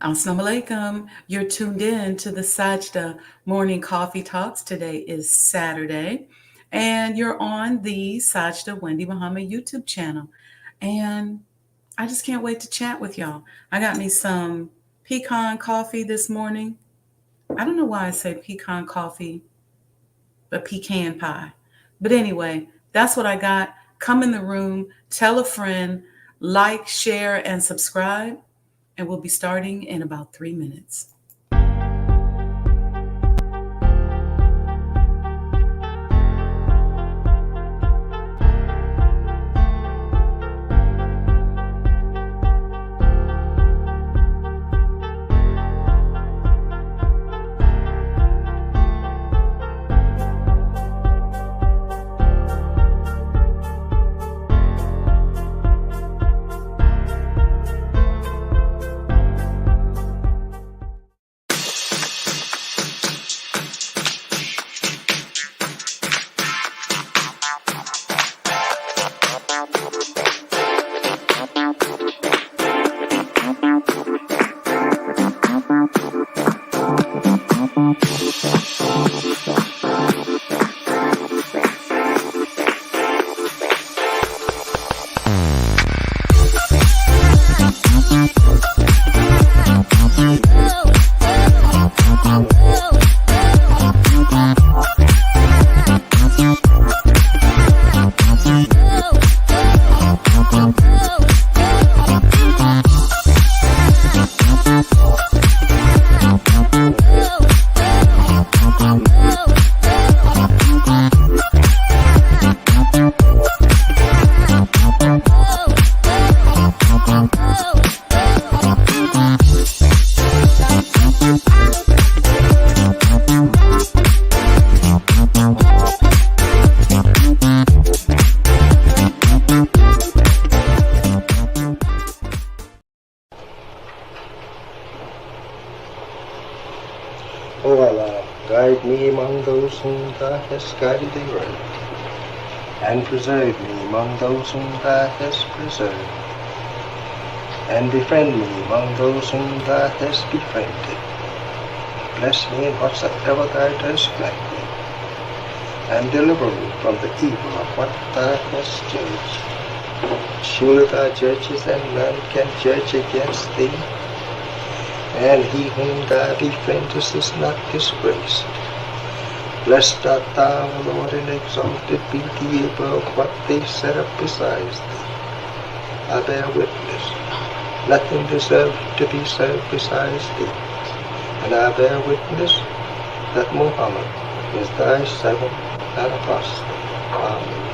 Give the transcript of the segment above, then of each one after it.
Assalamu alaikum. You're tuned in to the Sajdah Morning Coffee Talks. Today is Saturday, and you're on the Sajdah Wendy Muhammad YouTube channel. And I just can't wait to chat with y'all. I got me some pecan coffee this morning. I don't know why I say pecan coffee, but pecan pie. But anyway, that's what I got. Come in the room, tell a friend, like, share, and subscribe. And we'll be starting in about 3 minutes. O Allah, guide me among those whom Thou hast guided aright, and preserve me among those whom Thou hast preserved, and befriend me among those whom Thou hast befriended. Bless me in whatsoever Thou dost grant me, and deliver me from the evil of what Thou hast judged. Surely Thou judgest, and none can judge against Thee, and he whom Thou befriendest is not disgraced. Blessed art Thou, O Lord, and exalted be Thee above what they set up besides Thee. I bear witness, nothing deserves to be served besides Thee, and I bear witness that Muhammad is Thy servant and apostle. Amen.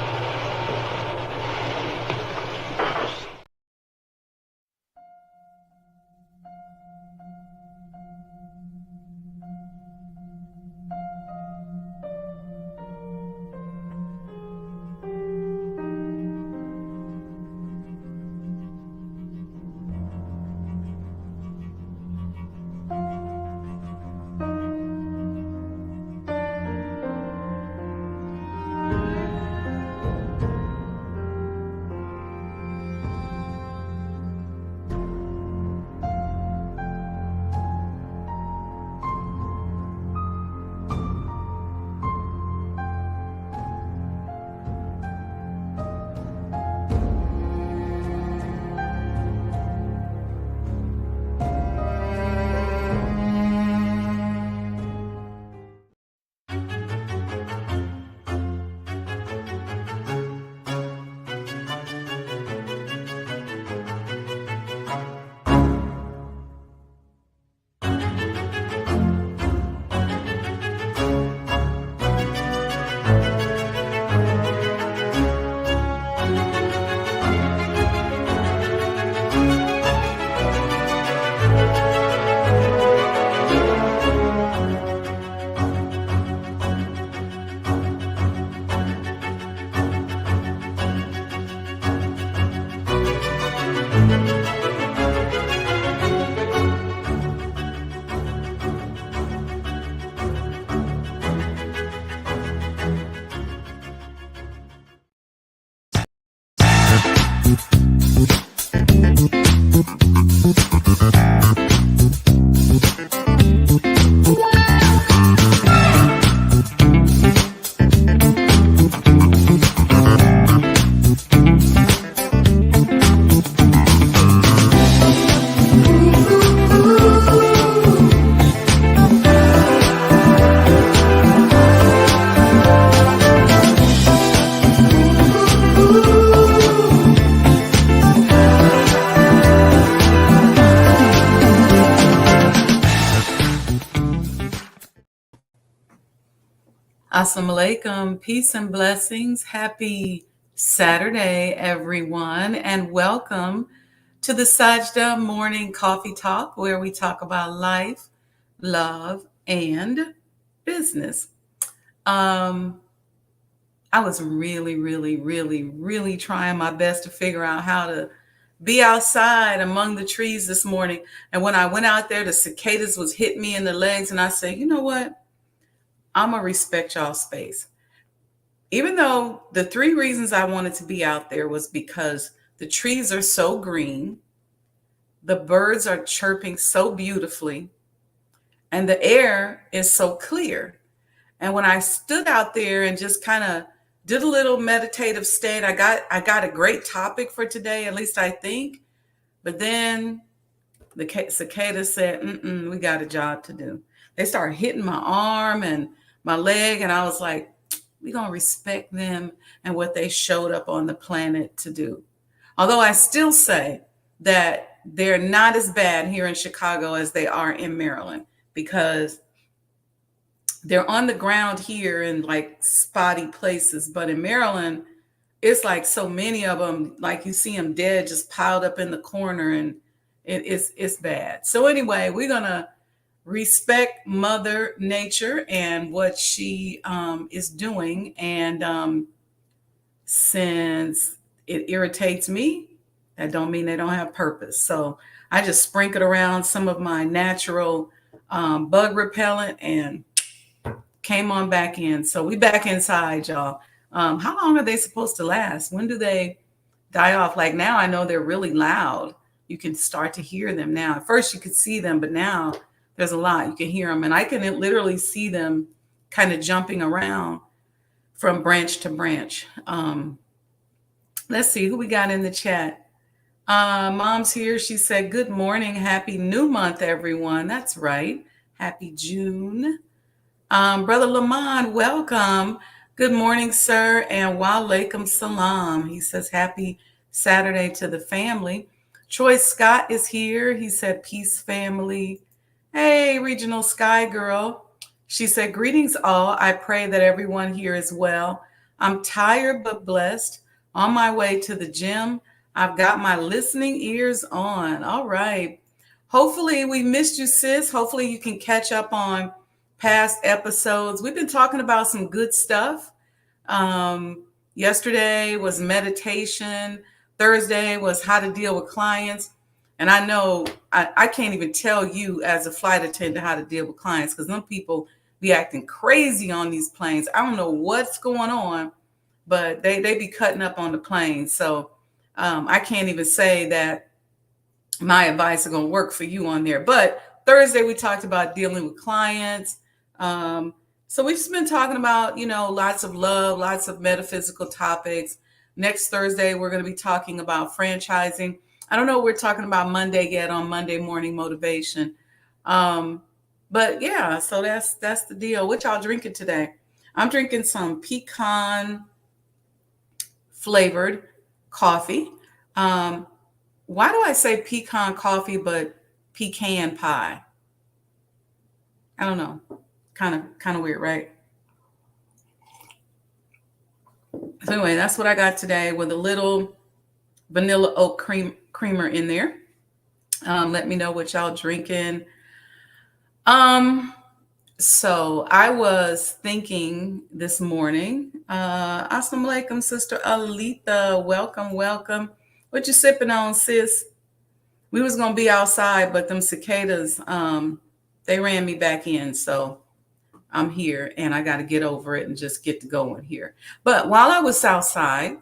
Assalamu alaikum. Peace and blessings. Happy Saturday, everyone, and welcome to the Sajdah Morning Coffee Talk, where we talk about life, love, and business. Um, I was really trying my best to figure out how to be outside among the trees this morning. And when I went out there, the cicadas was hitting me in the legs, and I said, you know what? I'm gonna respect y'all space. Even though the three reasons I wanted to be out there was because the trees are so green, the birds are chirping so beautifully, and the air is so clear. And when I stood out there and just kind of did a little meditative state, I got a great topic for today, at least I think. But then the cicada said, we got a job to do. They started hitting my arm and my leg, and I was like, we're going to respect them and what they showed up on the planet to do. Although I still say that they're not as bad here in Chicago as they are in Maryland, because they're on the ground here in like spotty places. But in Maryland, it's like so many of them, like you see them dead, just piled up in the corner, and it's bad. So anyway, we're gonna respect Mother Nature and what she is doing, and since it irritates me, that don't mean they don't have purpose. So I just sprinkled around some of my natural bug repellent and came on back in. So we back inside, y'all. How long are they supposed to last? When do they die off? Like now, I know they're really loud. You can start to hear them now. At first, you could see them, but now there's a lot. You can hear them, and I can literally see them kind of jumping around from branch to branch. Let's see who we got in the chat. Mom's here. She said, "Good morning, happy new month, everyone." That's right. Happy June. Brother Lamont, welcome. Good morning, sir, and wa alaikum salam. He says, happy Saturday to the family. Troy Scott is here. He said, peace, family. Hey, Regional Sky Girl. She said, greetings all. I pray that everyone here is well. I'm tired but blessed. On my way to the gym. I've got my listening ears on. All right. Hopefully we missed you, sis. Hopefully you can catch up on past episodes. We've been talking about some good stuff. Yesterday was meditation. Thursday was how to deal with clients. And I know I can't even tell you as a flight attendant how to deal with clients, because some people be acting crazy on these planes. I don't know what's going on, but they be cutting up on the plane. So I can't even say that my advice is going to work for you on there. But Thursday we talked about dealing with clients. So we've just been talking about, lots of love, lots of metaphysical topics. Next Thursday, we're going to be talking about franchising. I don't know what we're talking about Monday yet on Monday Morning Motivation. But yeah, so that's the deal. What y'all drinking today? I'm drinking some pecan flavored coffee. Why do I say pecan coffee but pecan pie? I don't know. Kind of weird, right? So anyway, that's what I got today, with a little vanilla oat creamer in there. Let me know what y'all drinking. So I was thinking this morning, assalamu alaikum, Sister Alita. Welcome. What you sipping on, sis? We was gonna be outside, but them cicadas, they ran me back in. So I'm here and I got to get over it and just get to going here. But while I was outside,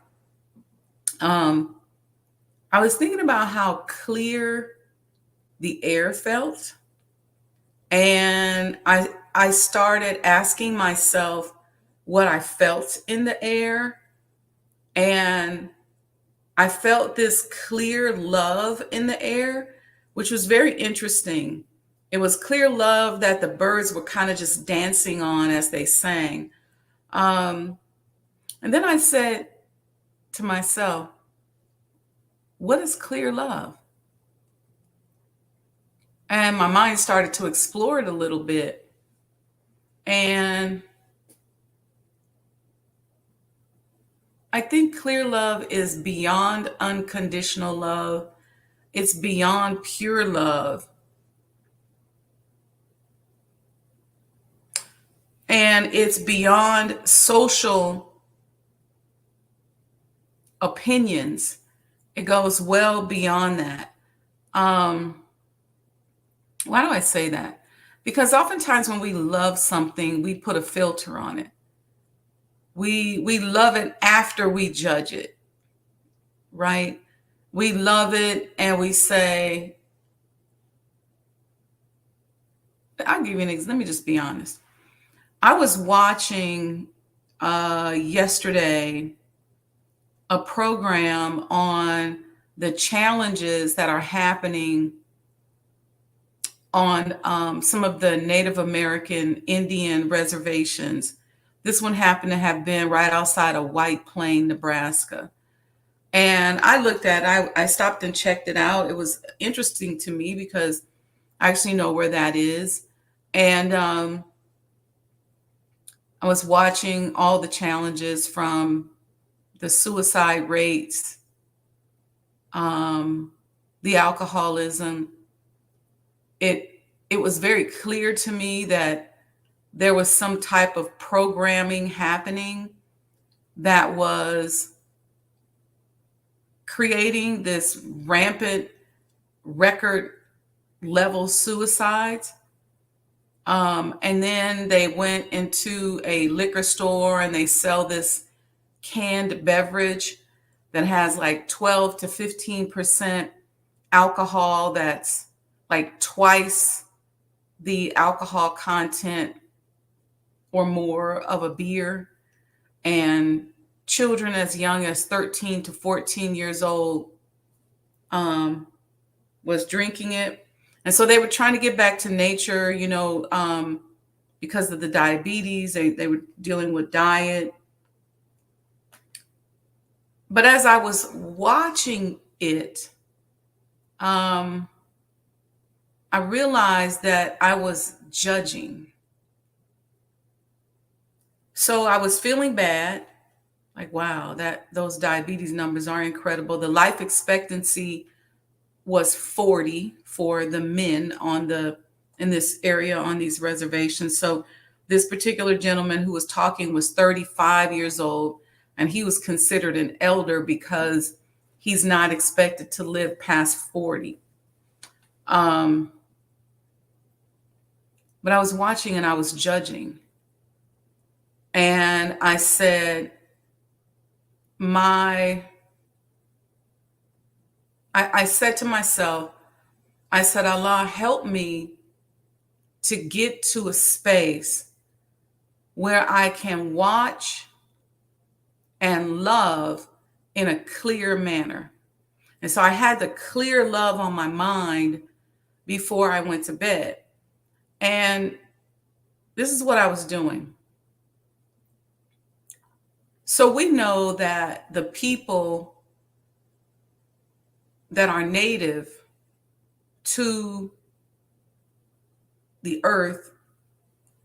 I was thinking about how clear the air felt. And I started asking myself what I felt in the air. And I felt this clear love in the air, which was very interesting. It was clear love that the birds were kind of just dancing on as they sang. And then I said to myself, what is clear love? And my mind started to explore it a little bit. And I think clear love is beyond unconditional love. It's beyond pure love. And it's beyond social opinions. It goes well beyond that. Um, why do I say that? Because oftentimes when we love something, we put a filter on it. We love it after we judge it, right? We love it and we say, I'll give you an example. Let me just be honest. I was watching yesterday a program on the challenges that are happening on some of the Native American Indian reservations. This one happened to have been right outside of White Plain, Nebraska. And I looked at it, I stopped and checked it out. It was interesting to me because I actually know where that is. And I was watching all the challenges from the suicide rates, um, the alcoholism. It it was very clear to me that there was some type of programming happening that was creating this rampant record level suicides. And then they went into a liquor store and they sell this canned beverage that has like 12 to 15% alcohol, that's like twice the alcohol content or more of a beer. And children as young as 13 to 14 years old um, was drinking it. And so they were trying to get back to nature, because of the diabetes. They were dealing with diet. But as I was watching it, um, I realized that I was judging. So I was feeling bad, like, wow, that those diabetes numbers are incredible. The life expectancy was 40 for the men in this area on these reservations. So this particular gentleman who was talking was 35 years old, and he was considered an elder because he's not expected to live past 40. Um, but I was watching and I was judging. And I said, I said to myself, I said, Allah, help me to get to a space where I can watch and love in a clear manner. And so I had the clear love on my mind before I went to bed. And this is what I was doing. So we know that the people that are native to the earth,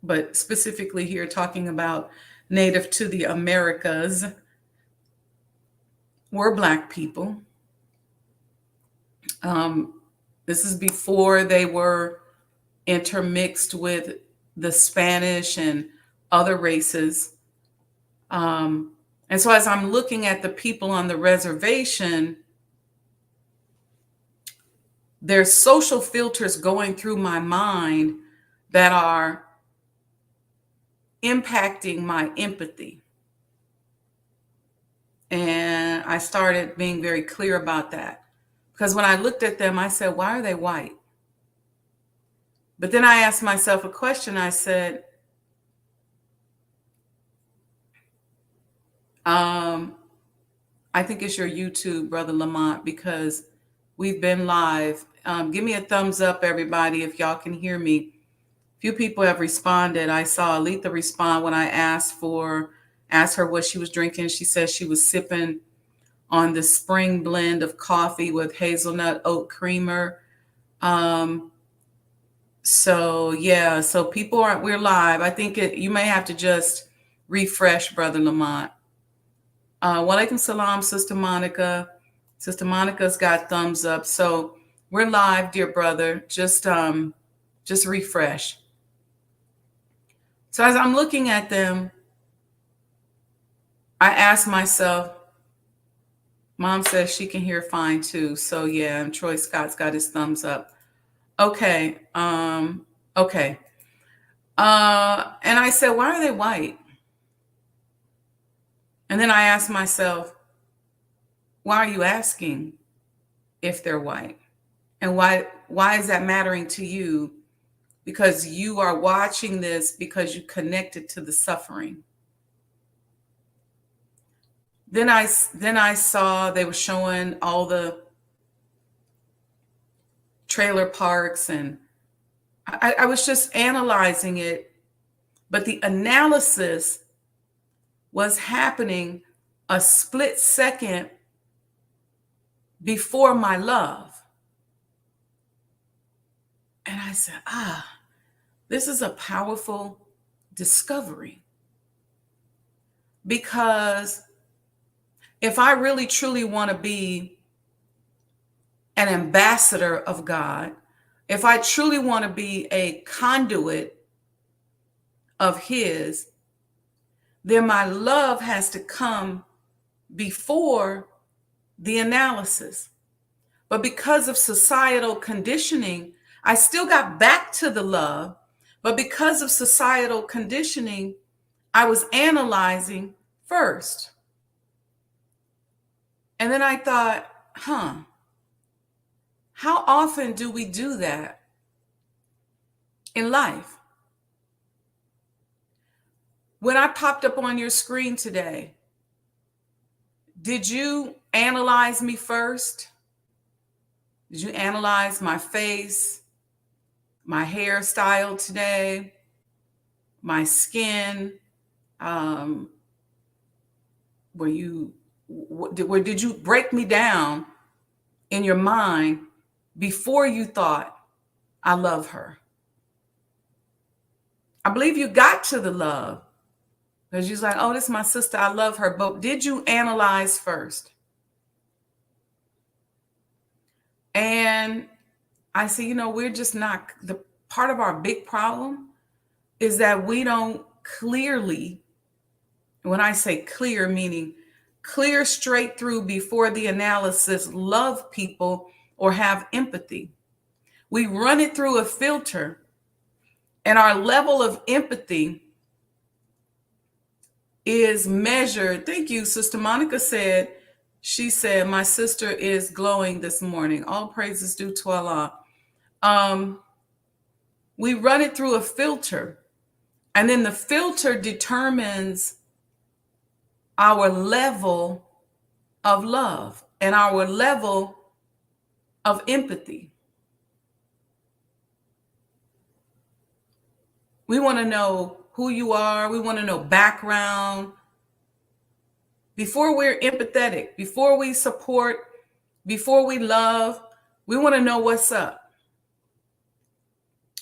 but specifically here talking about native to the Americas, were Black people. Um, this is before they were intermixed with the Spanish and other races. And so as I'm looking at the people on the reservation, there's social filters going through my mind that are impacting my empathy. And I started being very clear about that. Because when I looked at them, I said, why are they white? But then I asked myself a question. I said, I think it's your YouTube, Brother Lamont, because we've been live. Give me a thumbs up, everybody, if y'all can hear me. Few people have responded. I saw Aletha respond when I asked her what she was drinking. She said she was sipping on the spring blend of coffee with hazelnut oat creamer. So yeah, so we're live. I think you may have to just refresh, Brother Lamont. Walaikum salam, Sister Monica. Sister Monica's got thumbs up. So we're live, dear brother. Just refresh. So as I'm looking at them, I ask myself, Mom says she can hear fine too. So yeah, and Troy Scott's got his thumbs up. Okay. Okay. And I said, why are they white? And then I asked myself, why are you asking if they're white? And why is that mattering to you? Because you are watching this because you connected to the suffering. Then I saw they were showing all the trailer parks, and I was just analyzing it, but the analysis was happening a split second before my love. And I said, this is a powerful discovery. Because if I really truly want to be an ambassador of God, if I truly want to be a conduit of His, then my love has to come before the analysis. But because of societal conditioning, I still got back to the love, but because of societal conditioning, I was analyzing first. And then I thought, how often do we do that in life? When I popped up on your screen today, did you analyze me first? Did you analyze my face, my hairstyle today, my skin? Did you break me down in your mind before you thought, I love her? I believe you got to the love because you're like, oh, this is my sister, I love her. But did you analyze first? And I say, we're just not, the part of our big problem is that we don't clearly, when I say clear, meaning clear straight through before the analysis, love people or have empathy. We run it through a filter, and our level of empathy is measured. Thank you, Sister Monica said, she said, my sister is glowing this morning. All praises due to Allah. We run it through a filter, and then the filter determines our level of love and our level of empathy. We want to know who you are. We want to know background. Before we're empathetic, before we support, before we love, we want to know what's up.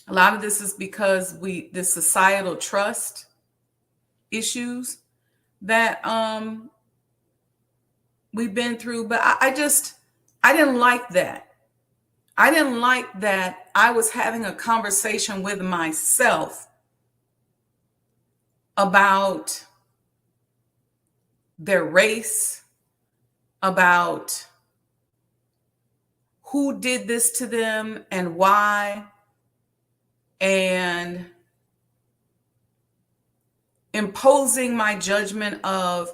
A lot of this is because the societal trust issues that we've been through. But I didn't like that. I didn't like that I was having a conversation with myself about their race, about who did this to them and why, and imposing my judgment of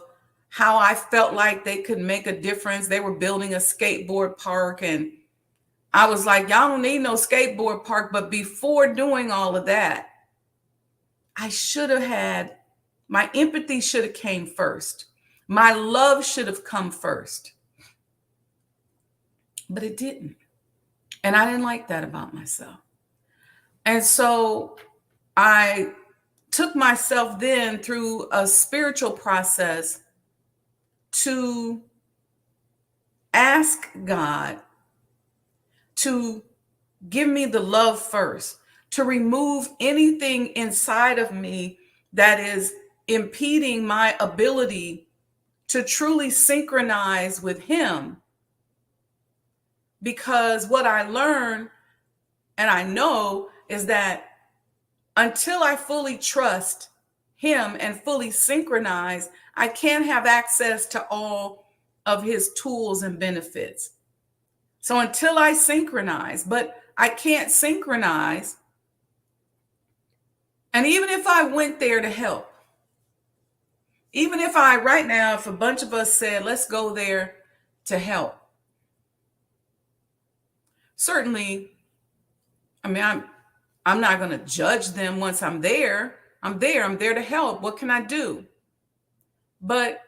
how I felt like they could make a difference. They were building a skateboard park, and I was like, y'all don't need no skateboard park. But before doing all of that, I should have had, my empathy should have came first. My love should have come first. But it didn't. And I didn't like that about myself. And so I took myself then through a spiritual process to ask God to give me the love first, to remove anything inside of me that is impeding my ability to truly synchronize with him, because what I learned and I know is that until I fully trust him and fully synchronize, I can't have access to all of his tools and benefits. So until I synchronize, but I can't synchronize. And even if I went there to help, even if right now, if a bunch of us said, let's go there to help, certainly, I mean, I'm not going to judge them once I'm there. I'm there to help. What can I do? But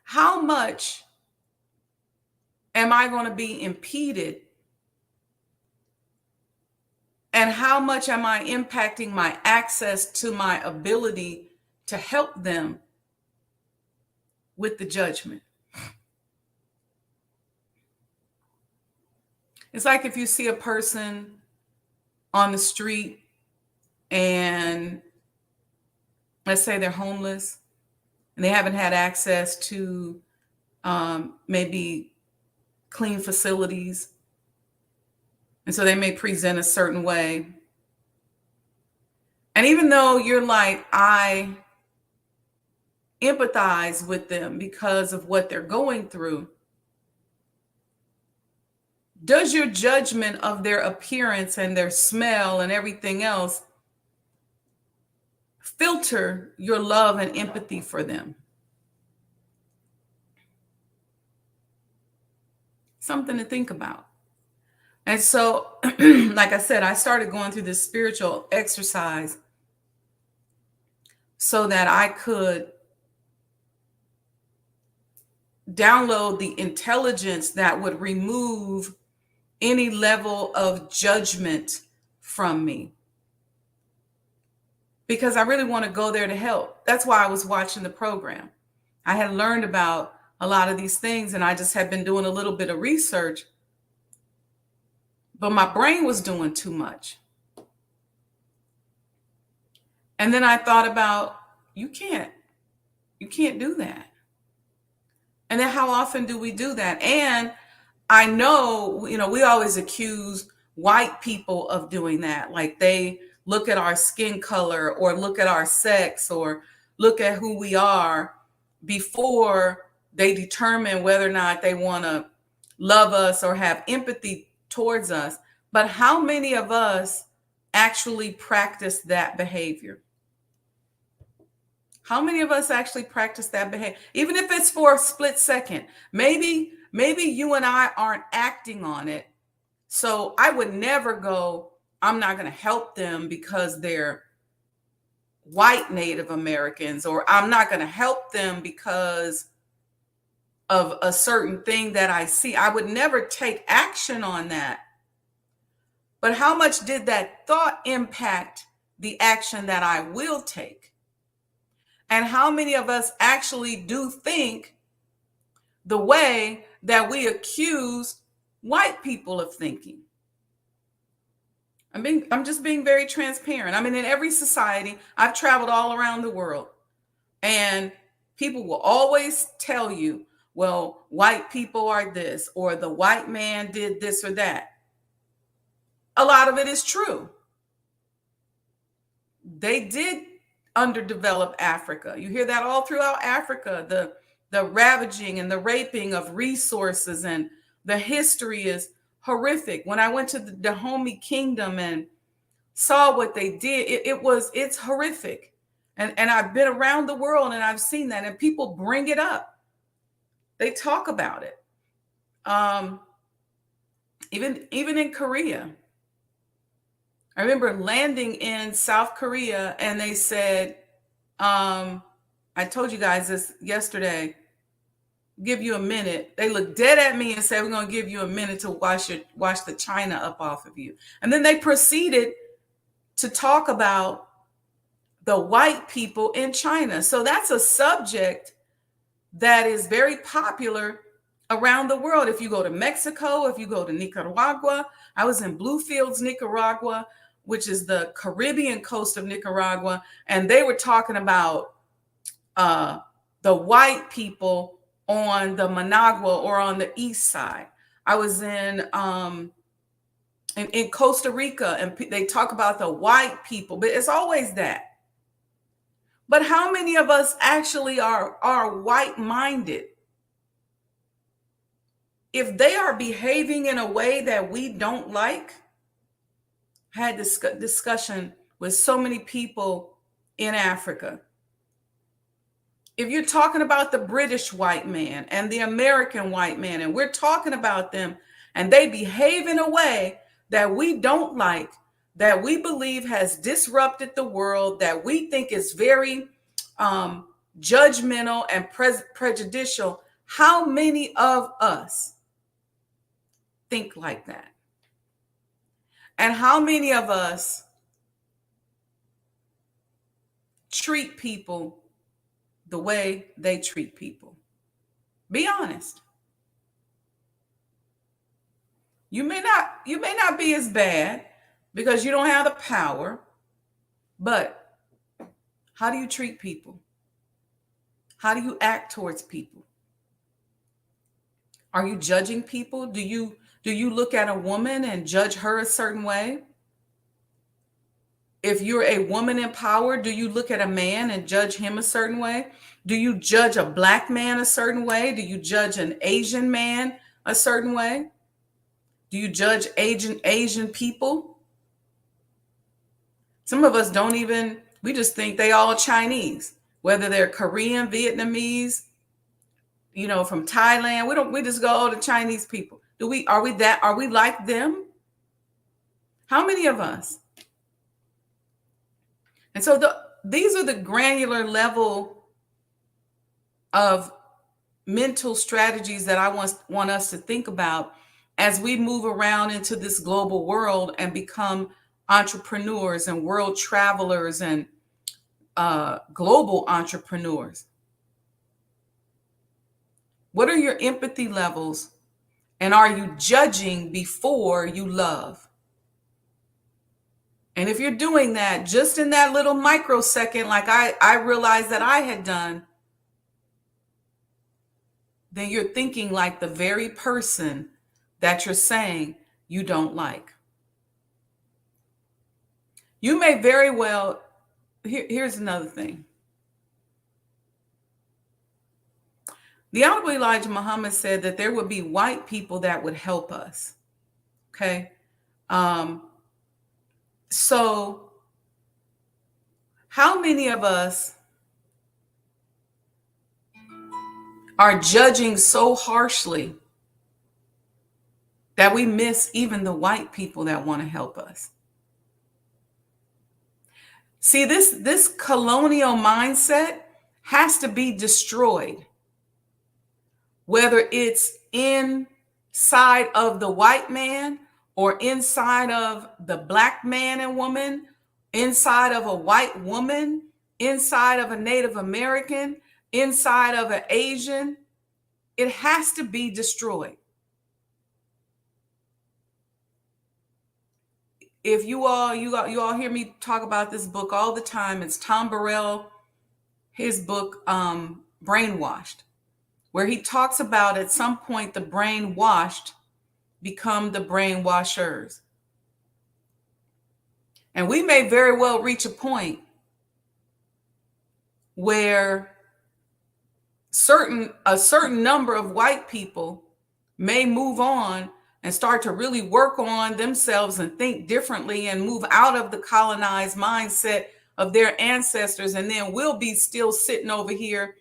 how much am I going to be impeded? And how much am I impacting my access to my ability to help them with the judgment? It's like if you see a person on the street and let's say they're homeless and they haven't had access to maybe clean facilities. And so they may present a certain way. And even though you're like, I empathize with them because of what they're going through, does your judgment of their appearance and their smell and everything else filter your love and empathy for them? Something to think about. And so, like I said, I started going through this spiritual exercise so that I could download the intelligence that would remove any level of judgment from me. Because I really want to go there to help. That's why I was watching the program. I had learned about a lot of these things and I just had been doing a little bit of research, but my brain was doing too much. And then I thought about, you can't do that. And then how often do we do that? And I know, we always accuse white people of doing that. Like they look at our skin color or look at our sex or look at who we are before they determine whether or not they want to love us or have empathy towards us. But how many of us actually practice that behavior? How many of us actually practice that behavior? Even if it's for a split second, maybe you and I aren't acting on it. So I would never go, I'm not going to help them because they're white Native Americans, or I'm not going to help them because of a certain thing that I see. I would never take action on that. But how much did that thought impact the action that I will take? And how many of us actually do think the way that we accuse white people of thinking? I'm just being very transparent. I mean, in every society, I've traveled all around the world, and people will always tell you, well, white people are this, or the white man did this or that. A lot of it is true. They did underdevelop Africa. You hear that all throughout Africa, the ravaging and the raping of resources, and the history is horrific. When I went to the Dahomey Kingdom and saw what they did, it's horrific. And I've been around the world and I've seen that, and people bring it up. They talk about it. Even in Korea. I remember landing in South Korea and they said, I told you guys this yesterday, give you a minute. They looked dead at me and said, we're going to give you a minute to wash the China up off of you. And then they proceeded to talk about the white people in China. So that's a subject that is very popular around the world. If you go to Mexico, if you go to Nicaragua, I was in Bluefields, Nicaragua, which is the Caribbean coast of Nicaragua. And they were talking about the white people on the Managua or on the east side. I was in Costa Rica, and they talk about the white people, but it's always that. But how many of us actually are white-minded? If they are behaving in a way that we don't like, I had this discussion with so many people in Africa. If you're talking about the British white man and the American white man, and we're talking about them, and they behave in a way that we don't like, that we believe has disrupted the world, that we think is very judgmental and prejudicial, how many of us think like that? And how many of us treat people the way they treat people? Be honest. You may not be as bad because you don't have the power, but how do you treat people? How do you act towards people? Are you judging people? Do you look at a woman and judge her a certain way? If you're a woman in power, do you look at a man and judge him a certain way? Do you judge a black man a certain way? Do you judge an Asian man a certain way? Do you judge Asian people? Some of us don't even, we just think they all Chinese, whether they're Korean, Vietnamese, from Thailand. We just go, oh, the Chinese people. Are we like them? How many of us? And so these are the granular level of mental strategies that I want us to think about as we move around into this global world and become entrepreneurs and world travelers and global entrepreneurs. What are your empathy levels? And are you judging before you love? And if you're doing that just in that little microsecond, like I realized that I had done, then you're thinking like the very person that you're saying you don't like. You may very well, here's another thing. The Honorable Elijah Muhammad said that there would be white people that would help us. Okay. So how many of us are judging so harshly that we miss even the white people that want to help us? See, this colonial mindset has to be destroyed, whether it's inside of the white man or inside of the black man and woman, inside of a white woman, inside of a Native American, inside of an Asian. It has to be destroyed. If you all hear me talk about this book all the time, it's Tom Burrell, his book, Brainwashed, where he talks about at some point the brainwashed become the brainwashers. And we may very well reach a point where a certain number of white people may move on and start to really work on themselves and think differently and move out of the colonized mindset of their ancestors. And then we'll be still sitting over here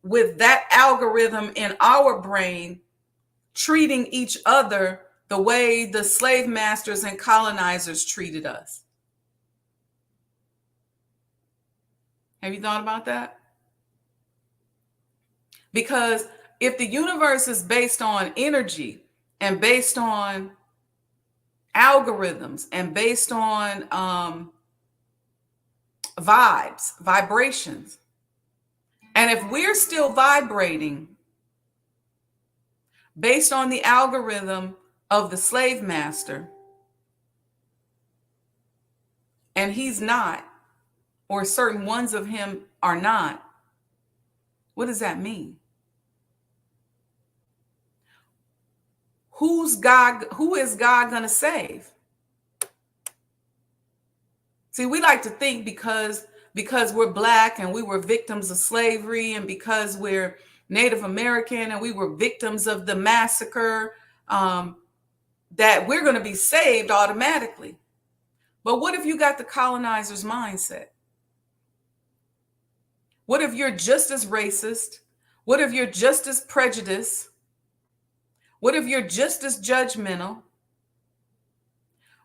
with that algorithm in our brain, treating each other the way the slave masters and colonizers treated us. Have you thought about that? Because if the universe is based on energy and based on algorithms and based on vibrations, and if we're still vibrating based on the algorithm of the slave master, and he's not, or certain ones of him are not, What does that mean? Who is God going to save? See, we like to think because we're black and we were victims of slavery, and because we're Native American and we were victims of the massacre, that we're going to be saved automatically. But what if you got the colonizer's mindset? What if you're just as racist? What if you're just as prejudiced? What if you're just as judgmental?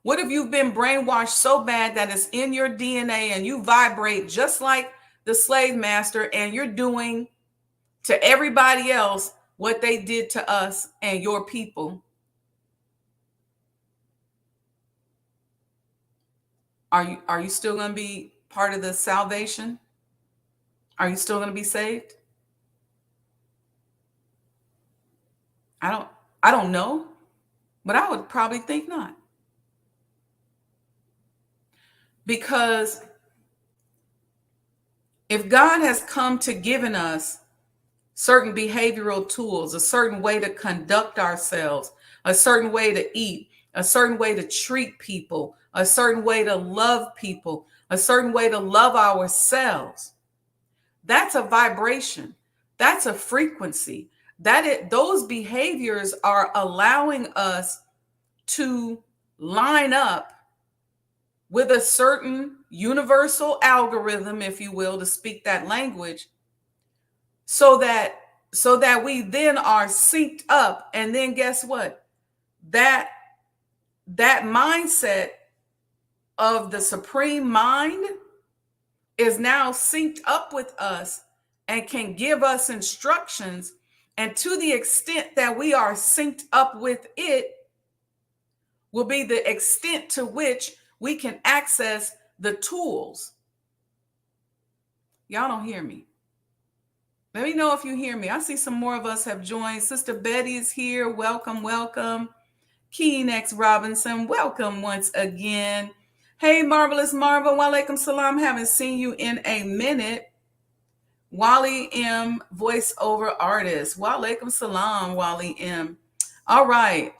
What if you've been brainwashed so bad that it's in your DNA and you vibrate just like the slave master, and you're doing to everybody else what they did to us and your people? Are you still going to be part of the salvation? Are you still going to be saved? I don't know, but I would probably think not. Because if God has come to given us certain behavioral tools, a certain way to conduct ourselves, a certain way to eat, a certain way to treat people, a certain way to love people, a certain way to love ourselves, that's a vibration. That's a frequency. Those behaviors are allowing us to line up with a certain universal algorithm, if you will, to speak that language, so that we then are synced up. And then guess what? That mindset of the supreme mind is now synced up with us and can give us instructions. And to the extent that we are synced up with it will be the extent to which we can access the tools. Y'all don't hear me. Let me know if you hear me. I see some more of us have joined. Sister Betty is here. Welcome, welcome. Keen X Robinson, welcome once again. Hey, Marvelous Marva, walaikum salam. Haven't seen you in a minute. Wally M, voiceover artist. Walaikum salam, Wally M. All right.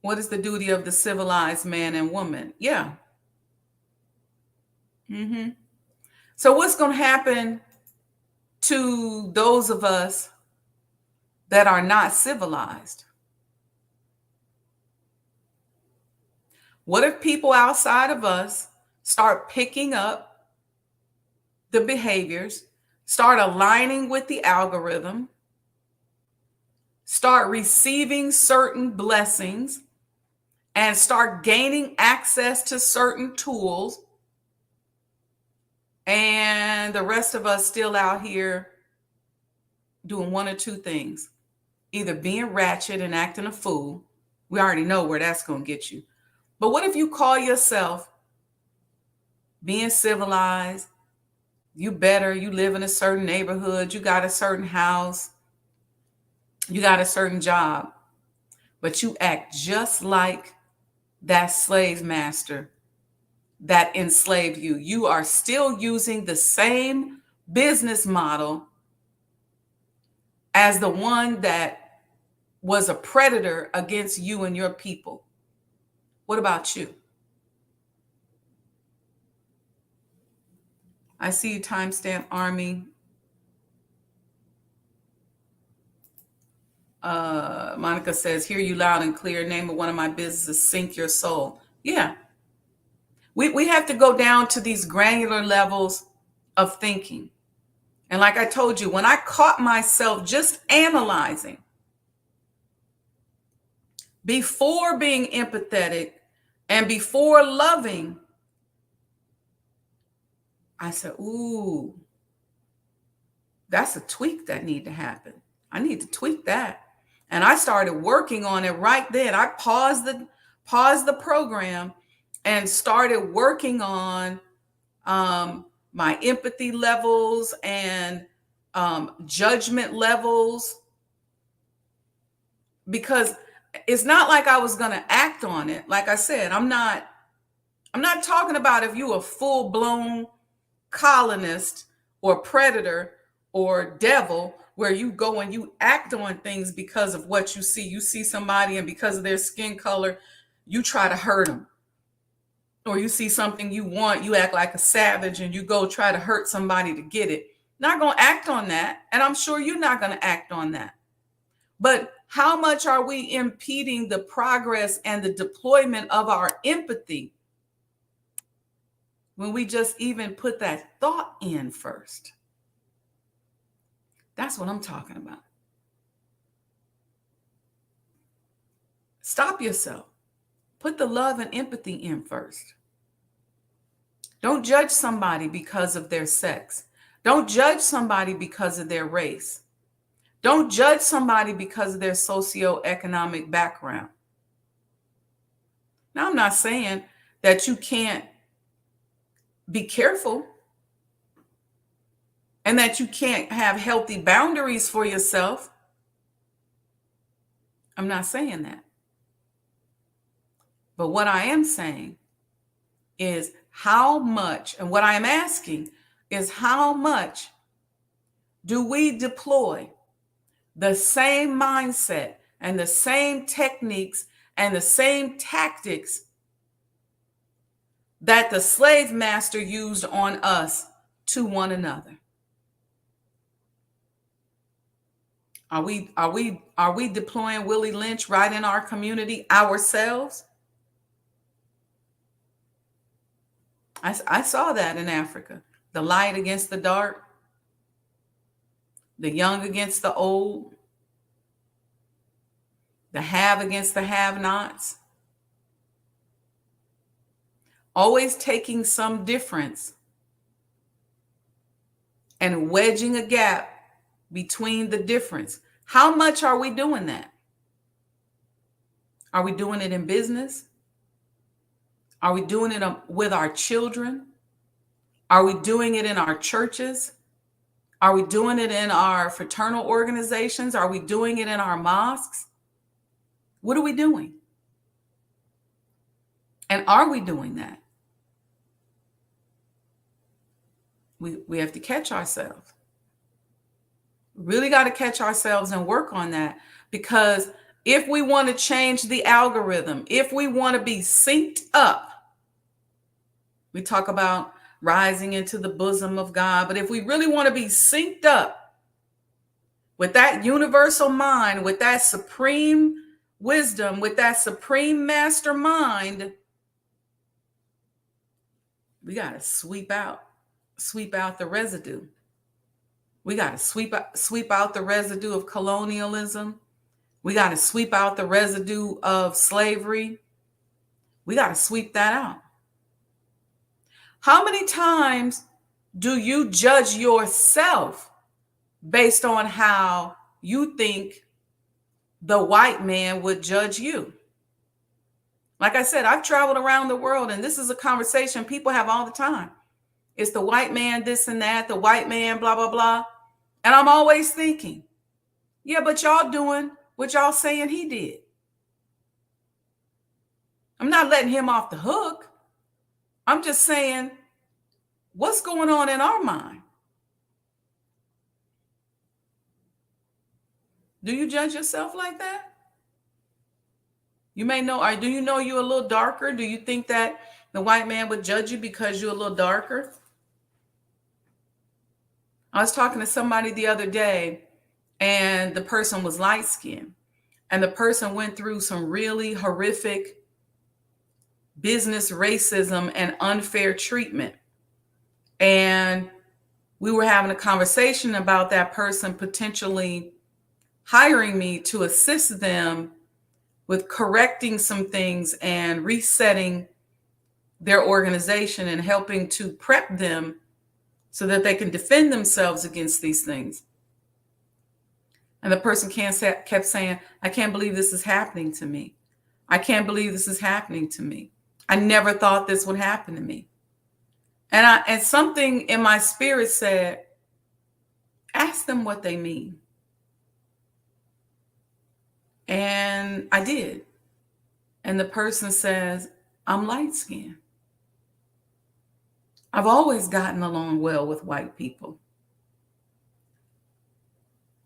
What is the duty of the civilized man and woman? Yeah. So what's going to happen to those of us that are not civilized? What if people outside of us start picking up the behaviors, start aligning with the algorithm, start receiving certain blessings, and start gaining access to certain tools, and the rest of us still out here doing one or two things, either being ratchet and acting a fool? We already know where that's going to get you. But what if you call yourself being civilized? You live in a certain neighborhood, you got a certain house, you got a certain job, but you act just like that slave master that enslaved you. You are still using the same business model as the one that was a predator against you and your people. What about you? I see you, Timestamp Army. Monica says, hear you loud and clear. Name of one of my businesses, Sink Your Soul. Yeah. We have to go down to these granular levels of thinking. And like I told you, when I caught myself just analyzing before being empathetic and before loving, I said, ooh, that's a tweak that need to happen. I need to tweak that. And I started working on it right then. I paused the program and started working on my empathy levels and judgment levels, because it's not like I was going to act on it. Like I said, I'm not talking about if you a full-blown colonist or predator or devil where you go and you act on things because of what you see. You see somebody and because of their skin color, you try to hurt them. Or you see something you want, you act like a savage and you go try to hurt somebody to get it. Not going to act on that. And I'm sure you're not going to act on that. But how much are we impeding the progress and the deployment of our empathy when we just even put that thought in first? That's what I'm talking about. Stop yourself. Put the love and empathy in first. Don't judge somebody because of their sex. Don't judge somebody because of their race. Don't judge somebody because of their socioeconomic background. Now, I'm not saying that you can't be careful and that you can't have healthy boundaries for yourself. I'm not saying that. But what I am saying is how much, and what I am asking is how much do we deploy the same mindset and the same techniques and the same tactics that the slave master used on us to one another? Are we deploying Willie Lynch right in our community ourselves? I saw that in Africa. The light against the dark, the young against the old, the have against the have-nots. Always taking some difference and wedging a gap between the difference. How much are we doing that? Are we doing it in business? Are we doing it with our children? Are we doing it in our churches? Are we doing it in our fraternal organizations? Are we doing it in our mosques? What are we doing? And are we doing that? We have to catch ourselves. Really got to catch ourselves and work on that, because if we want to change the algorithm, if we want to be synced up, we talk about rising into the bosom of God, but if we really want to be synced up with that universal mind, with that supreme wisdom, with that supreme mastermind, we got to sweep out the residue. We got to sweep out the residue of colonialism. We got to sweep out the residue of slavery. We got to sweep that out. How many times do you judge yourself based on how you think the white man would judge you? Like I said, I've traveled around the world, and this is a conversation people have all the time. It's the white man this and that, the white man blah, blah, blah. And I'm always thinking, yeah, but y'all doing what y'all saying he did. I'm not letting him off the hook. I'm just saying, what's going on in our mind? Do you judge yourself like that? You may know, or do you know you're a little darker? Do you think that the white man would judge you because you're a little darker? I was talking to somebody the other day, and the person was light skinned, and the person went through some really horrific business racism and unfair treatment. And we were having a conversation about that person potentially hiring me to assist them with correcting some things and resetting their organization and helping to prep them so that they can defend themselves against these things. And the person kept saying, I can't believe this is happening to me. I can't believe this is happening to me. I never thought this would happen to me. And something in my spirit said, ask them what they mean. And I did. And the person says, I'm light skinned. I've always gotten along well with white people.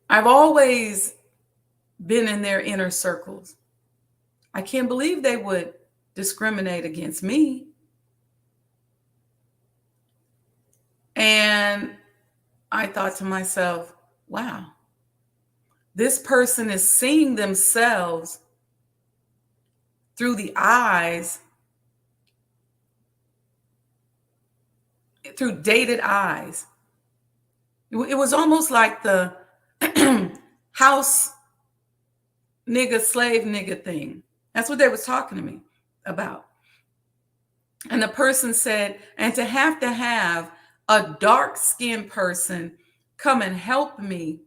I've always been in their inner circles. I can't believe they would discriminate against me. And I thought to myself, wow, this person is seeing themselves through the eyes, through dated eyes. It was almost like the house nigga, slave nigga thing. That's what they was talking to me about. And the person said, and to have a dark-skinned person come and help me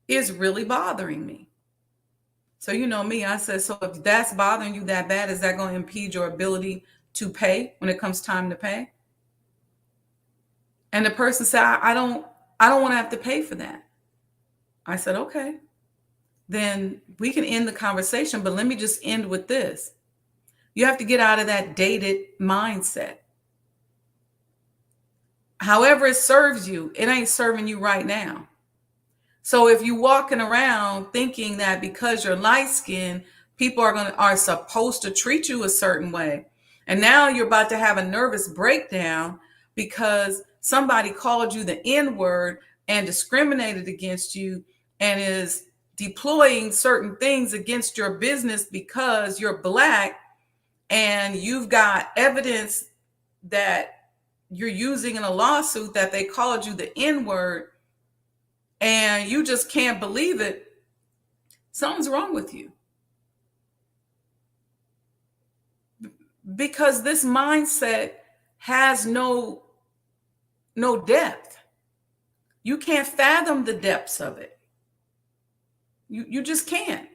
is really bothering me. So you know me, I said, so if that's bothering you that bad, is that going to impede your ability to pay when it comes time to pay? And the person said, I don't want to have to pay for that. I said, okay, then we can end the conversation, but let me just end with this. You have to get out of that dated mindset. However it serves you, it ain't serving you right now. So if you're walking around thinking that because you're light skinned, people are supposed to treat you a certain way, and now you're about to have a nervous breakdown because somebody called you the N-word and discriminated against you and is deploying certain things against your business because you're Black, and you've got evidence that you're using in a lawsuit that they called you the N-word, and you just can't believe it, something's wrong with you. Because this mindset has no depth. You can't fathom the depths of it. You just can't.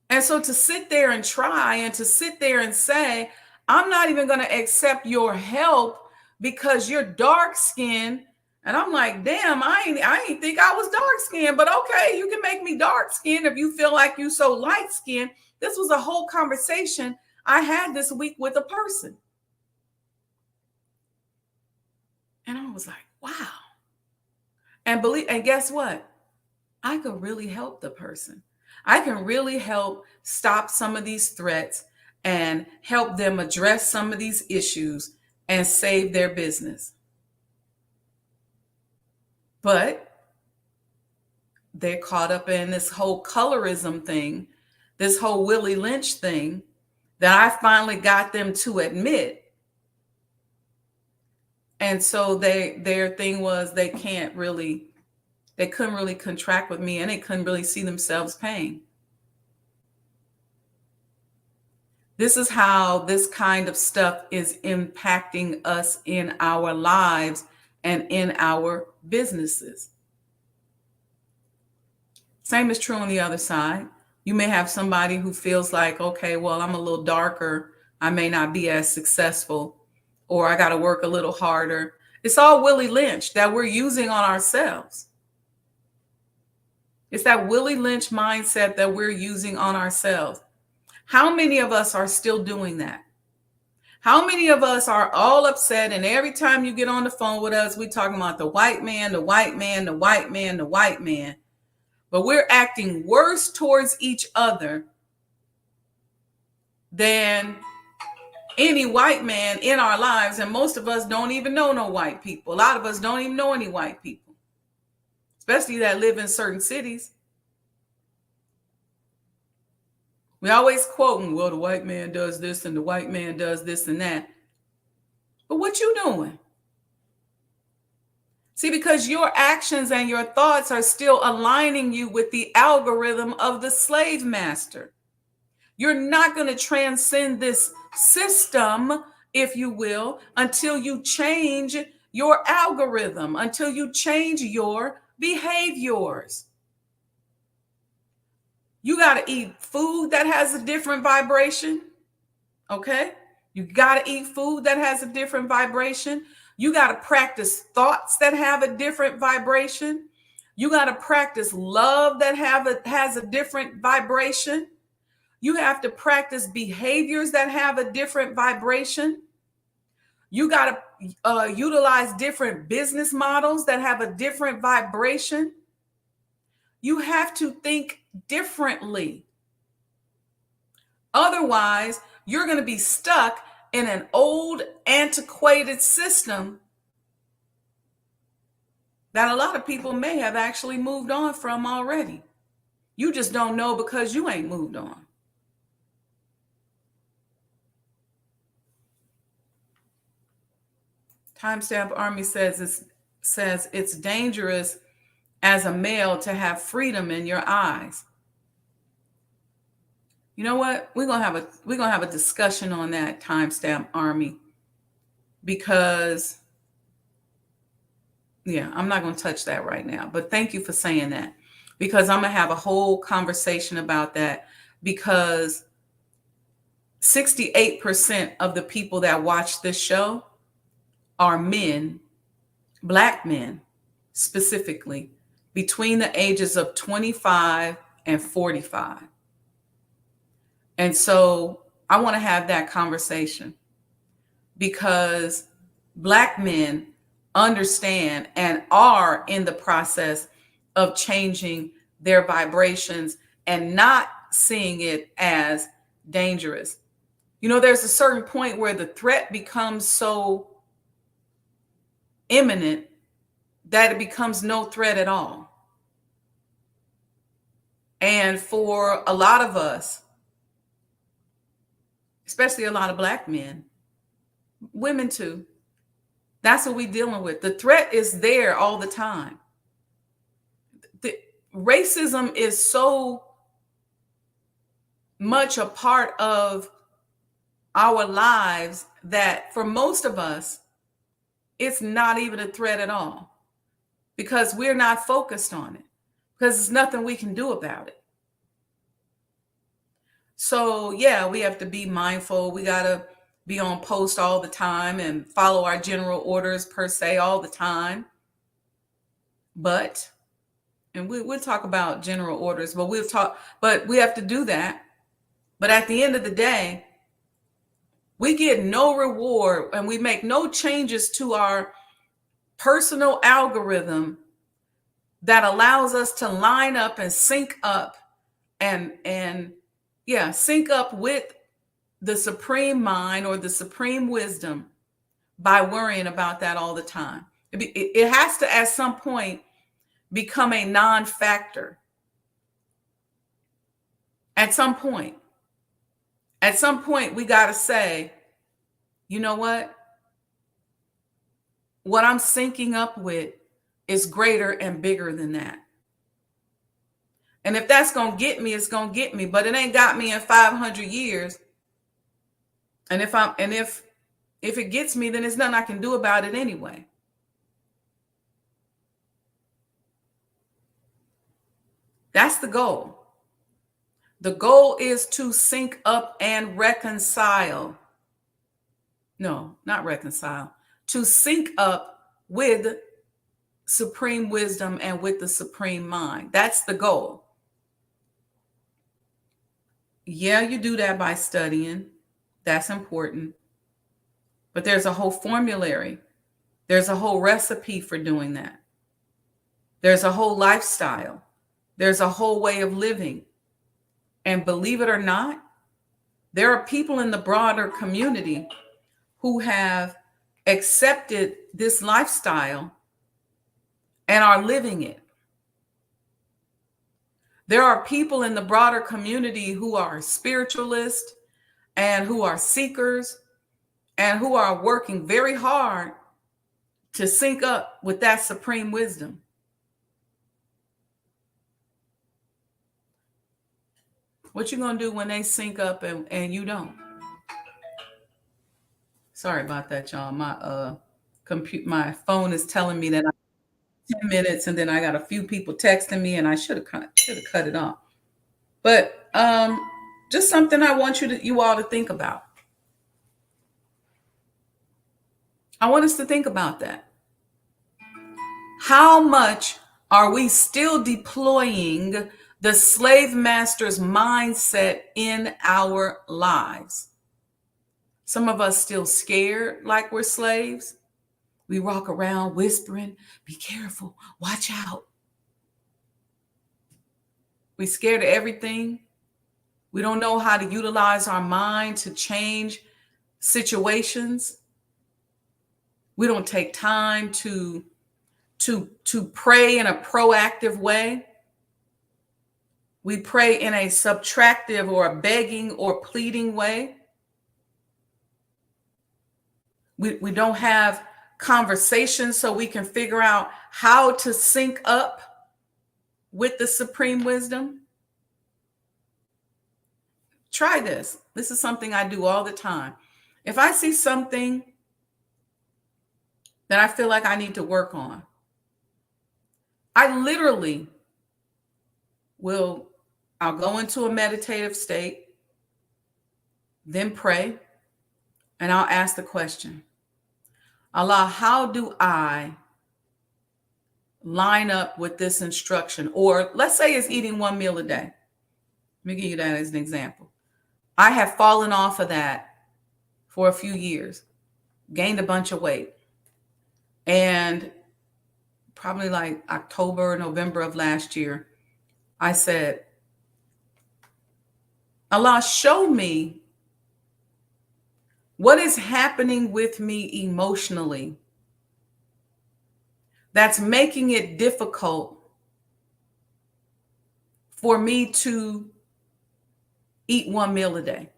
And so to sit there and try and to sit there and say, I'm not even going to accept your help because you're dark skinned. And I'm like, damn, I ain't think I was dark skinned, but okay, you can make me dark skinned if you feel like you so light skinned. This was a whole conversation I had this week with a person. And I was like, wow. And guess what? I could really help the person. I can really help stop some of these threats and help them address some of these issues and save their business. But they're caught up in this whole colorism thing, this whole Willie Lynch thing that I finally got them to admit. And so their thing was they couldn't really contract with me, and they couldn't really see themselves paying. This is how this kind of stuff is impacting us in our lives and in our businesses. Same is true on the other side. You may have somebody who feels like, okay, well, I'm a little darker. I may not be as successful, or I got to work a little harder. It's all Willie Lynch that we're using on ourselves. It's that Willie Lynch mindset that we're using on ourselves. How many of us are still doing that? How many of us are all upset, and every time you get on the phone with us, we're talking about the white man, the white man, the white man, the white man. But we're acting worse towards each other than any white man in our lives. And most of us don't even know no white people. A lot of us don't even know any white people, especially that live in certain cities. We always quoting, well, the white man does this and the white man does this and that. But what you doing? See, because your actions and your thoughts are still aligning you with the algorithm of the slave master. You're not going to transcend this system, if you will, until you change your algorithm, until you change your behaviors. You got to eat food that has a different vibration. Okay? You got to eat food that has a different vibration. You got to practice thoughts that have a different vibration. You got to practice love that has a different vibration. You have to practice behaviors that have a different vibration. You got to utilize different business models that have a different vibration. You have to think differently. Otherwise, you're going to be stuck in an old, antiquated system that a lot of people may have actually moved on from already. You just don't know because you ain't moved on. Timestamp Army says it's dangerous as a male to have freedom in your eyes. You know what? We're gonna have a discussion on that, Timestamp Army, because yeah, I'm not gonna touch that right now. But thank you for saying that, because I'm gonna have a whole conversation about that, because 68% of the people that watch this show are men, Black men specifically, between the ages of 25 and 45. And so I want to have that conversation, because Black men understand and are in the process of changing their vibrations and not seeing it as dangerous. You know, there's a certain point where the threat becomes so imminent that it becomes no threat at all. And for a lot of us, especially a lot of Black men, women too, that's what we're dealing with. The threat is there all the time. The racism is so much a part of our lives that for most of us, it's not even a threat at all, because we're not focused on it, because there's nothing we can do about it. So yeah, we have to be mindful. We got to be on post all the time and follow our general orders per se all the time. But, and we'll talk about general orders, but we have to do that. But at the end of the day, we get no reward and we make no changes to our personal algorithm that allows us to line up and sync up and sync up with the supreme mind or the supreme wisdom by worrying about that all the time. It has to, at some point, become a non-factor. At some point, we got to say, you know what? What I'm syncing up with is greater and bigger than that. And if that's going to get me, it's going to get me, but it ain't got me in 500 years. And if it gets me, then there's nothing I can do about it anyway. That's the goal. The goal is to sync up and reconcile. No, not reconcile. To sync up with supreme wisdom and with the supreme mind. That's the goal. Yeah, you do that by studying. That's important. But there's a whole formulary. There's a whole recipe for doing that. There's a whole lifestyle. There's a whole way of living. And believe it or not, there are people in the broader community who have accepted this lifestyle and are living it. There are people in the broader community who are spiritualists and who are seekers and who are working very hard to sync up with that supreme wisdom. What you gonna do when they sync up and you don't? Sorry about that, y'all. My phone is telling me that I'm 10 minutes, and then I got a few people texting me, and I should have cut it off. But just something I want you all to think about. I want us to think about that. How much are we still deploying the slave master's mindset in our lives? Some of us still scared like we're slaves. We walk around whispering, be careful, watch out. We scared of everything. We don't know how to utilize our mind to change situations. We don't take time to pray in a proactive way. We pray in a subtractive or a begging or pleading way. We don't have conversations so we can figure out how to sync up with the supreme wisdom. Try this. This is something I do all the time. If I see something that I feel like I need to work on, I literally I'll go into a meditative state, then pray, and I'll ask the question, Allah, how do I line up with this instruction? Or let's say it's eating one meal a day. Let me give you that as an example. I have fallen off of that for a few years, gained a bunch of weight. And probably like October, November of last year, I said, Allah, show me what is happening with me emotionally that's making it difficult for me to eat one meal a day.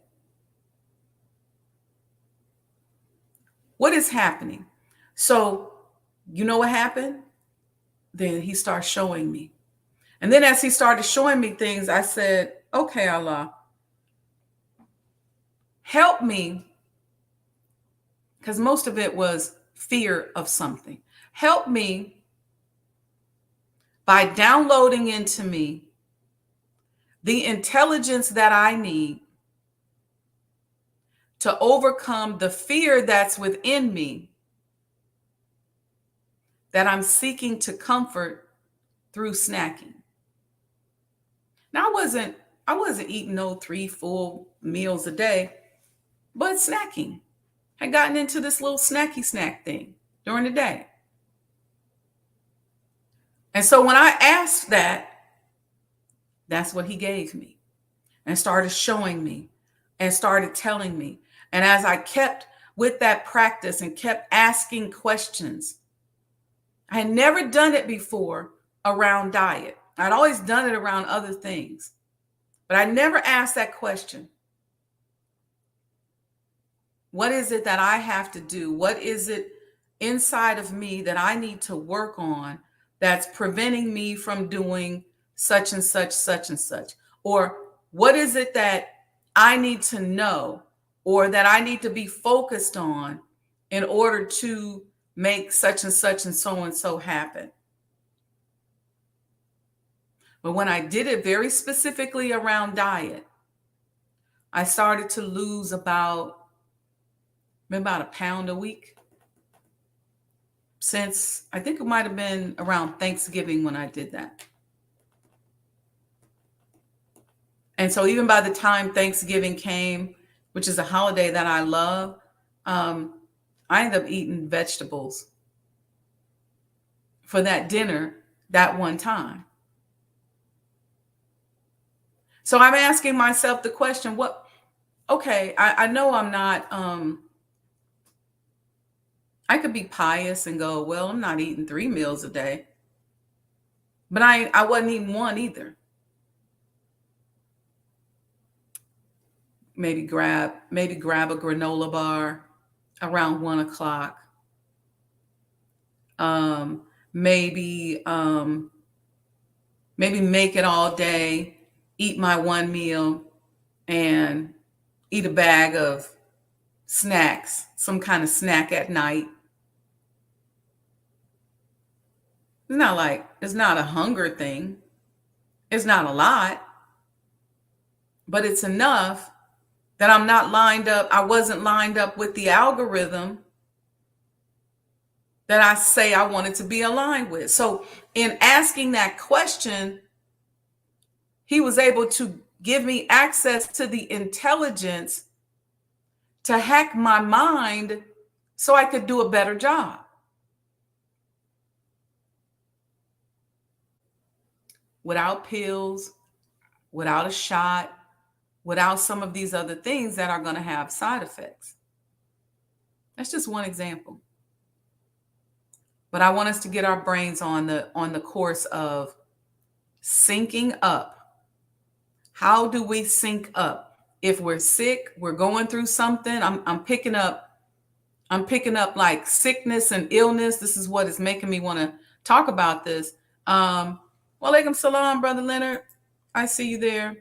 What is happening? So, you know what happened? Then he starts showing me. And then as he started showing me things, I said, okay, Allah, help me, because most of it was fear of something. Help me by downloading into me the intelligence that I need to overcome the fear that's within me that I'm seeking to comfort through snacking. Now, I wasn't eating no 3 full meals a day, but snacking. I had gotten into this little snacky snack thing during the day. And so when I asked that, that's what he gave me and started showing me and started telling me. And as I kept with that practice and kept asking questions, I had never done it before around diet. I'd always done it around other things, but I never asked that question. What is it that I have to do? What is it inside of me that I need to work on that's preventing me from doing such and such, such and such? Or what is it that I need to know or that I need to be focused on in order to make such and so happen? But when I did it very specifically around diet, I started to lose about a pound a week. Since I think it might have been around Thanksgiving when I did that. And so even by the time Thanksgiving came, which is a holiday that I love, I ended up eating vegetables for that dinner that one time. So I'm asking myself the question, I know I'm not, I could be pious and go, well, I'm not eating 3 meals a day, but I wasn't eating one either. Maybe grab a granola bar around 1 o'clock. Maybe make it all day, eat my one meal, and eat a bag of snacks, some kind of snack at night. It's not a hunger thing. It's not a lot, but it's enough that I'm not lined up. I wasn't lined up with the algorithm that I say I wanted to be aligned with. So in asking that question, he was able to give me access to the intelligence to hack my mind so I could do a better job. Without pills, without a shot, without some of these other things that are going to have side effects. That's just one example. But I want us to get our brains on the course of syncing up. How do we sync up? If we're sick, we're going through something. I'm picking up like sickness and illness. This is what is making me want to talk about this. Walaikum salam, Brother Leonard. I see you there.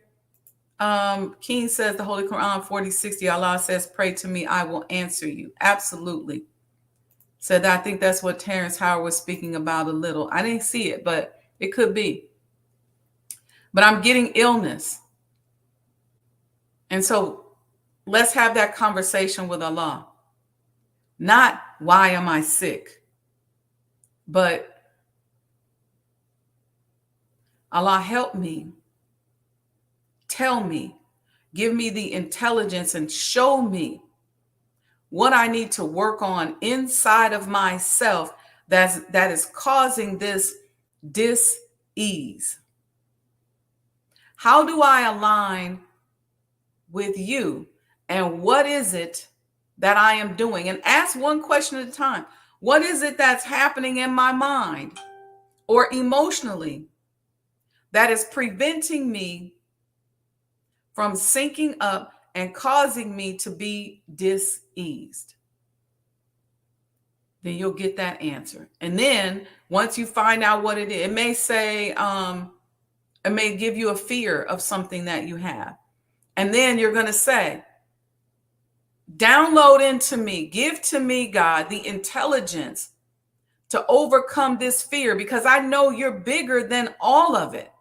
Keen says the Holy Quran 40:60. Allah says, pray to me, I will answer you. Absolutely. Said I think that's what Terrence Howard was speaking about a little. I didn't see it, but it could be. But I'm getting illness. And so let's have that conversation with Allah. Not why am I sick, but Allah help me, tell me, give me the intelligence and show me what I need to work on inside of myself that is causing this dis-ease. How do I align with you? And what is it that I am doing? And ask one question at a time. What is it that's happening in my mind or emotionally that is preventing me from syncing up and causing me to be dis-eased? Then you'll get that answer. And then once you find out what it is, it may say, it may give you a fear of something that you have. And then you're going to say, download into me, give to me, God, the intelligence to overcome this fear, because I know you're bigger than all of it.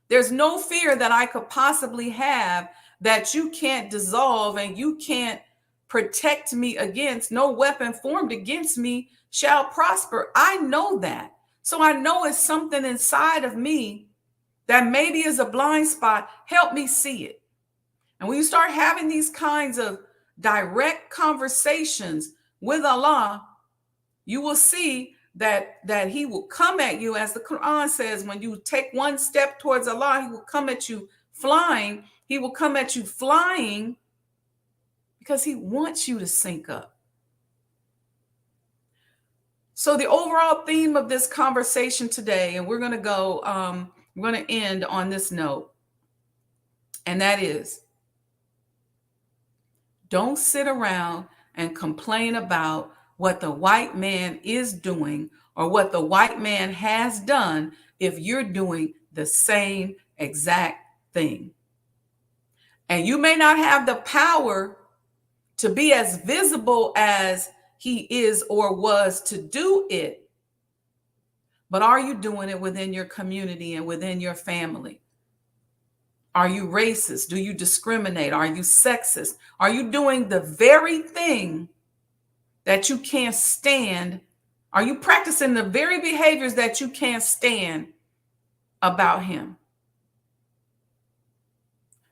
There's no fear that I could possibly have that you can't dissolve and you can't protect me against. No weapon formed against me shall prosper. I know that. So I know it's something inside of me that maybe is a blind spot. Help me see it. And when you start having these kinds of direct conversations with Allah, you will see that he will come at you, as the Quran says, when you take one step towards Allah, he will come at you flying. He will come at you flying because he wants you to sync up. So the overall theme of this conversation today, and we're going to end on this note, and that is, don't sit around and complain about what the white man is doing or what the white man has done if you're doing the same exact thing. And you may not have the power to be as visible as he is or was to do it, but are you doing it within your community and within your family? Are you racist? Do you discriminate? Are you sexist? Are you doing the very thing that you can't stand? Are you practicing the very behaviors that you can't stand about him?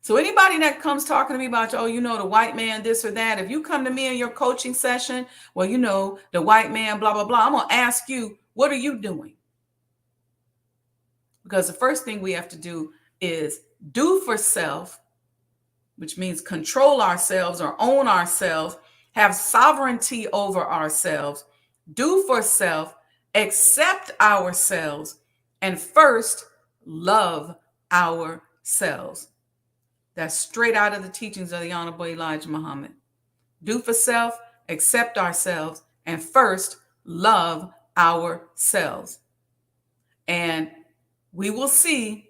So anybody that comes talking to me about, oh, you know, the white man, this or that, if you come to me in your coaching session, well, you know, the white man, blah, blah, blah, I'm going to ask you, what are you doing? Because the first thing we have to do is do for self, which means control ourselves or own ourselves, have sovereignty over ourselves, do for self, accept ourselves, and first love ourselves. That's straight out of the teachings of the Honorable Elijah Muhammad. Do for self, accept ourselves, and first love ourselves. And we will see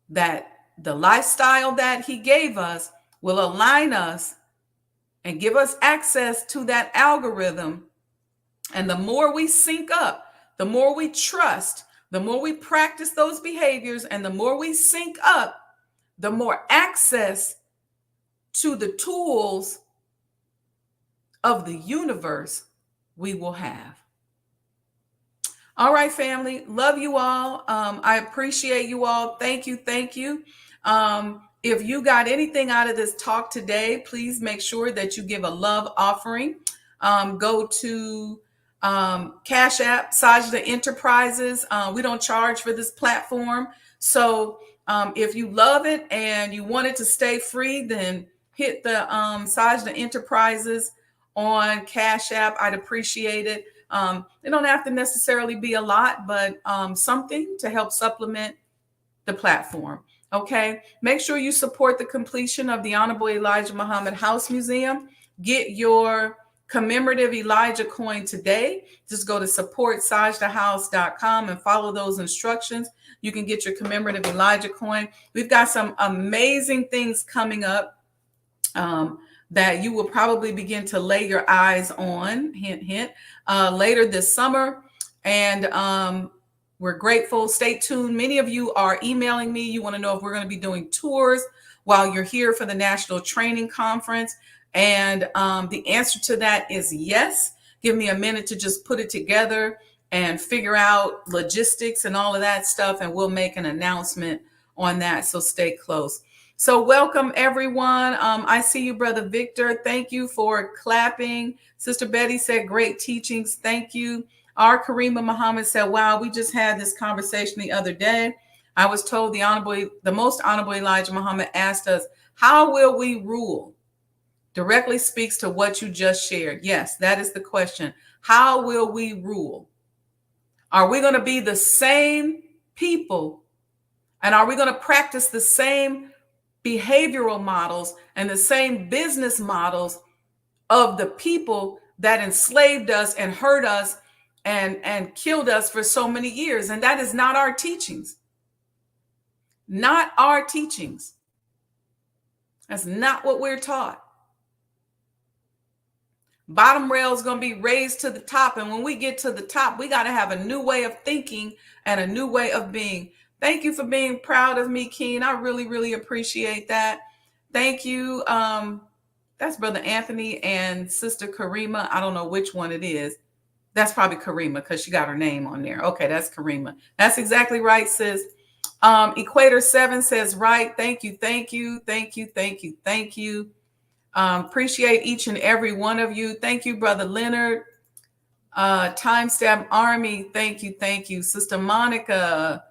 that the lifestyle that he gave us will align us and give us access to that algorithm. And the more we sync up, the more we trust, the more we practice those behaviors, and the more we sync up, the more access to the tools of the universe we will have. All right, family. Love you all. I appreciate you all. Thank you. Thank you. If you got anything out of this talk today, please make sure that you give a love offering. Go to Cash App, Sajdah Enterprises. We don't charge for this platform. So if you love it and you want it to stay free, then hit the Sajdah Enterprises on Cash App. I'd appreciate it. It don't have to necessarily be a lot, but something to help supplement the platform. Okay. Make sure you support the completion of the Honorable Elijah Muhammad House Museum. Get your commemorative Elijah coin today. Just go to supportsajdahhouse.com and follow those instructions. You can get your commemorative Elijah coin. We've got some amazing things coming up that you will probably begin to lay your eyes on, hint, hint, later this summer. And we're grateful. Stay tuned. Many of you are emailing me. You want to know if we're going to be doing tours while you're here for the National Training Conference. And the answer to that is yes. Give me a minute to just put it together and figure out logistics and all of that stuff. And we'll make an announcement on that. So stay close. So welcome, everyone. I see you, Brother Victor. Thank you for clapping. Sister Betty said, great teachings. Thank you. Our Karima Muhammad said, wow, we just had this conversation the other day. I was told the most honorable Elijah Muhammad asked us, how will we rule? Directly speaks to what you just shared. Yes, that is the question. How will we rule? Are we going to be the same people? And are we going to practice the same behavioral models and the same business models of the people that enslaved us and hurt us and killed us for so many years? And that is not our teachings. Not our teachings. That's not what we're taught. Bottom rail is going to be raised to the top. And when we get to the top, we got to have a new way of thinking and a new way of being. Thank you for being proud of me, Keen. I really, really appreciate that. Thank you. That's Brother Anthony and Sister Karima. I don't know which one it is. That's probably Karima because she got her name on there. Okay, that's Karima. That's exactly right, sis. Equator 7 says, right. Thank you, thank you, thank you, thank you, thank you. Appreciate each and every one of you. Thank you, Brother Leonard. Timestamp Army, thank you, thank you. Sister Monica,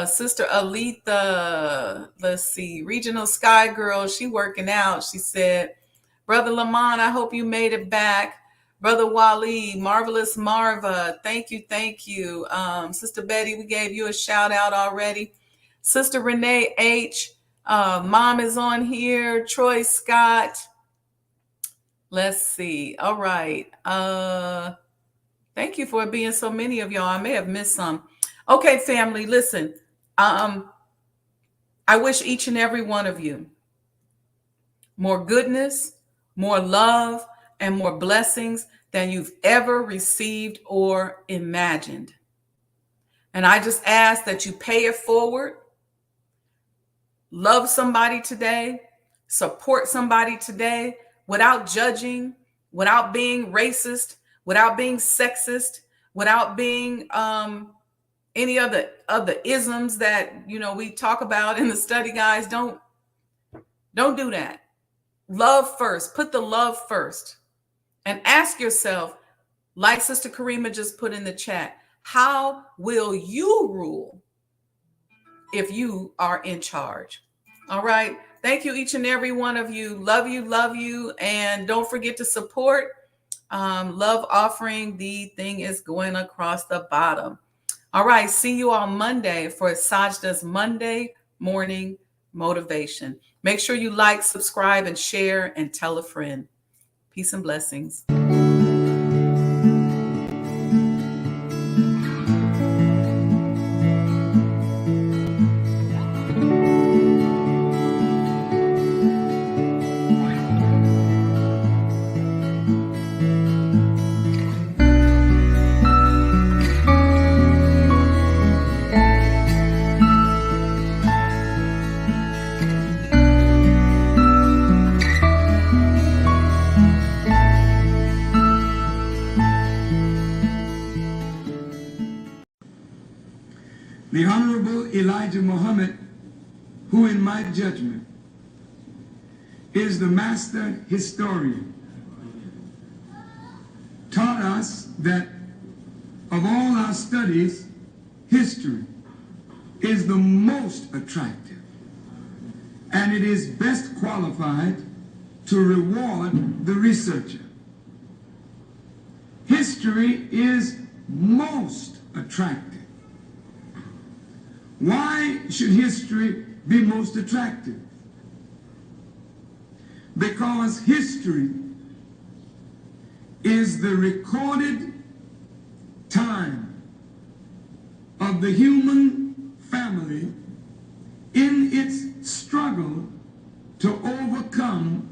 Sister Aletha, let's see, Regional Sky Girl, she working out. She said, Brother Lamont, I hope you made it back. Brother Wali, Marvelous Marva, thank you, thank you. Sister Betty, we gave you a shout out already. Sister Renee H, Mom is on here. Troy Scott. Let's see. All right. Thank you for being so many of y'all. I may have missed some. Okay, family, listen. I wish each and every one of you more goodness, more love, and more blessings than you've ever received or imagined. And I just ask that you pay it forward. Love somebody today, support somebody today without judging, without being racist, without being sexist, without being any of the isms that we talk about in the study guides. Don't do that. Love first. Put the love first. And ask yourself, like Sister Karima just put in the chat, how will you rule if you are in charge? All right. Thank you, each and every one of you. Love you, love you. And don't forget to support love offering. The thing is going across the bottom. All right. See you on Monday for Sajdah's Monday morning motivation. Make sure you like, subscribe, and share, and tell a friend. Peace and blessings. The Honorable Elijah Muhammad, who in my judgment is the master historian, taught us that of all our studies, history is the most attractive, and it is best qualified to reward the researcher. History is most attractive. Why should history be most attractive? Because history is the recorded time of the human family in its struggle to overcome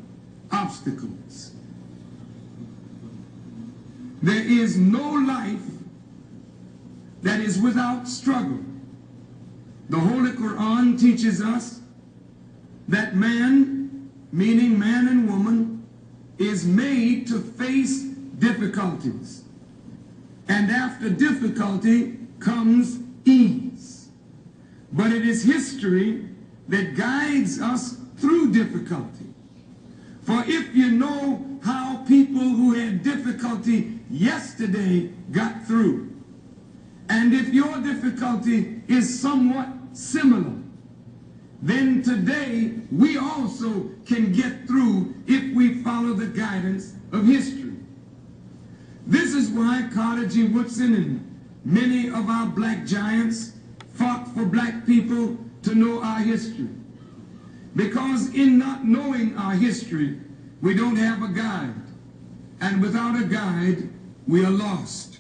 obstacles. There is no life that is without struggle. The Holy Quran teaches us that man, meaning man and woman, is made to face difficulties. And after difficulty comes ease. But it is history that guides us through difficulty. For if you know how people who had difficulty yesterday got through, and if your difficulty is somewhat similar, then today we also can get through if we follow the guidance of history. This is why Carter G. Woodson and many of our black giants fought for black people to know our history. Because in not knowing our history, we don't have a guide. And without a guide, we are lost.